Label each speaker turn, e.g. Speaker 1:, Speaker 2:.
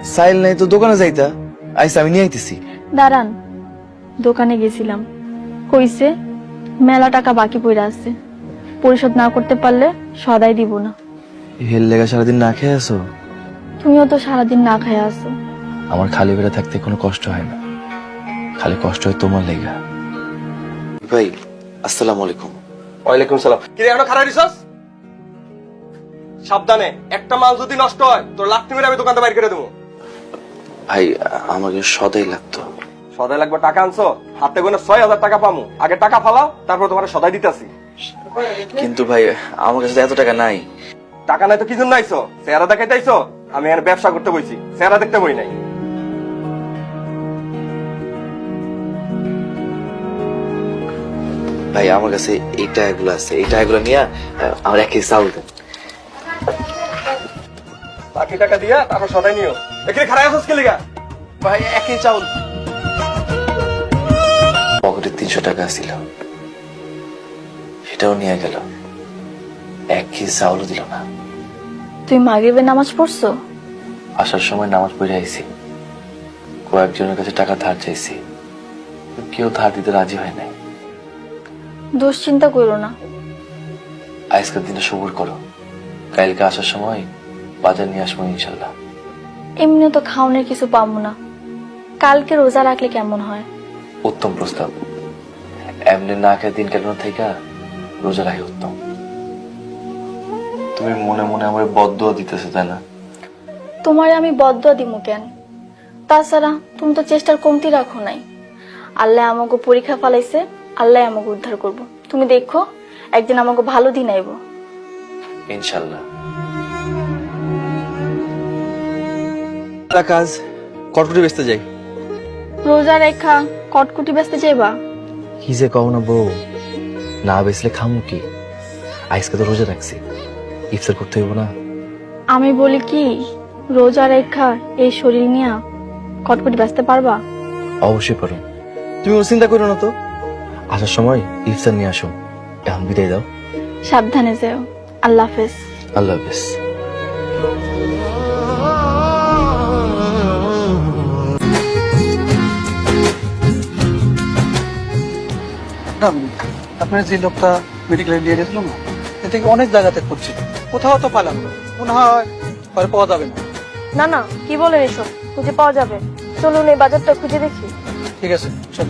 Speaker 1: সাইল নাই তো দোকানে যাইতা, আইসা আমি নিয়ে আইতেছি।
Speaker 2: দাঁড়ান, দোকানে গেছিলাম, কইছে মেলা টাকা বাকি পড়ে আছে, পরিশোধ না করতে পারলে সদাই দিব না।
Speaker 1: হেল লেগা সারাদিন না খেয়ে আসো?
Speaker 2: তুমিও তো সারাদিন না খায় আছো।
Speaker 1: আমার খালি পেটে থাকতে কোনো কষ্ট হয় না, খালি কষ্ট হয় তোমার লেগা। ভাই আসসালামু আলাইকুম।
Speaker 3: ওয়ালাইকুম সালাম। কি রে এখনো খারাপ দিছস? সাবধানে, একটা মাল যদি নষ্ট হয় তোর লাত্তি মেরে আমি দোকানটা বাইর করে দেবো।
Speaker 1: ভাই আমাকে সদাই লাগতো।
Speaker 3: সদাই লাগবে? টাকা আনছো? হাতে গোনা ৬,০০০ টাকা পামু। আগে টাকা ফালাও, তারপর তোমার সদাই দিতেছি।
Speaker 1: কিন্তু ভাই আমার কাছে এত টাকা নাই।
Speaker 3: টাকা নাই তো কি জন্য আইছো? চেহারা দেখাইতে আইছো? আমি এখানে ব্যবসা করতে বইছি, চেহারা দেখতে বই নাই।
Speaker 1: ভাই আমার কাছে এই টাকাগুলো আছে, এই টাকাগুলো নিয়ে আমার 1 কেজি চাউল দেন।
Speaker 3: বাকি টাকা দিয়া তারপর সদাই নিও। এখানে খারাপ আছিস কি লিগা?
Speaker 1: ভাই 1 কেজি চাউল। পকেটে 300 টাকা ছিল, সেটাও নিয়ে গেল, 1 কেজি চাউলও দিল না।
Speaker 2: তুমি মাগরিবের নামাজ পড়ছো?
Speaker 1: আসার সময় নামাজ পড়ে আইছি, কয়েকজনের কাছে টাকা ধার চাইছি, কেউ ধার দিতে রাজি হয় নাই।
Speaker 2: দুশ্চিন্তা করো না,
Speaker 1: আজকের দিনটা সবুর করো, কালকে আসার সময় বাজার নিয়ে আসবো ইনশাল্লাহ।
Speaker 2: এমনি তো খাওনের কিছু পাবো না, কালকে রোজা রাখলে কেমন হয়?
Speaker 1: উত্তম প্রস্তাব। এমনি না খেয়ে দিন কাটানোর থেকে রোজা রাখি উত্তম। তুমি মনে মনে আমার বদদুয়া দিতেছো তাই না?
Speaker 2: তোমারে আমি বদদুয়া দিমু কেন? তাছাড়া তুমি তো চেষ্টার কমতি রাখো নাই। আল্লাহ আমাকে পরীক্ষা ফালাইছে, আল্লাহ আমাকে উদ্ধার করব। তুমি দেখো একদিন আমাকে ভালো দিন আইব
Speaker 1: ইনশাল্লাহ। কাজ কটকুটি বেচতে যাই।
Speaker 2: রোজা রেখা কটকুটি বেচতে যাইবা?
Speaker 1: কি যে কও না বউ, না বেচলে খামু কি? আজকে তো রোজা রাখছি, ইফতার করতে হইব না?
Speaker 2: আমি বলি কি, রোজা রেখা এই শরীর নিয়ে কটকুটি বেচতে পারবা?
Speaker 1: অবশ্যই পারো, তুমি ওর চিন্তা করো না তো। আসার সময় ইফতার নিয়ে আসো। এখন বিদায় দাও।
Speaker 2: সাবধানে যেও। আল্লাহ হাফেজ।
Speaker 1: আল্লাহ হাফেজ।
Speaker 4: আপনার যে লোকটা মেডিকেলে নিয়ে গেছিল না, এ থেকে অনেক জায়গাতে খুঁজছিল, কোথাও তো পালাম না। মনে হয় আর পাওয়া যাবে না।
Speaker 2: না না, কি বলেন এসব? খুঁজে পাওয়া যাবে, চলুন এই বাজারটা খুঁজে দেখি।
Speaker 4: ঠিক আছে, চল।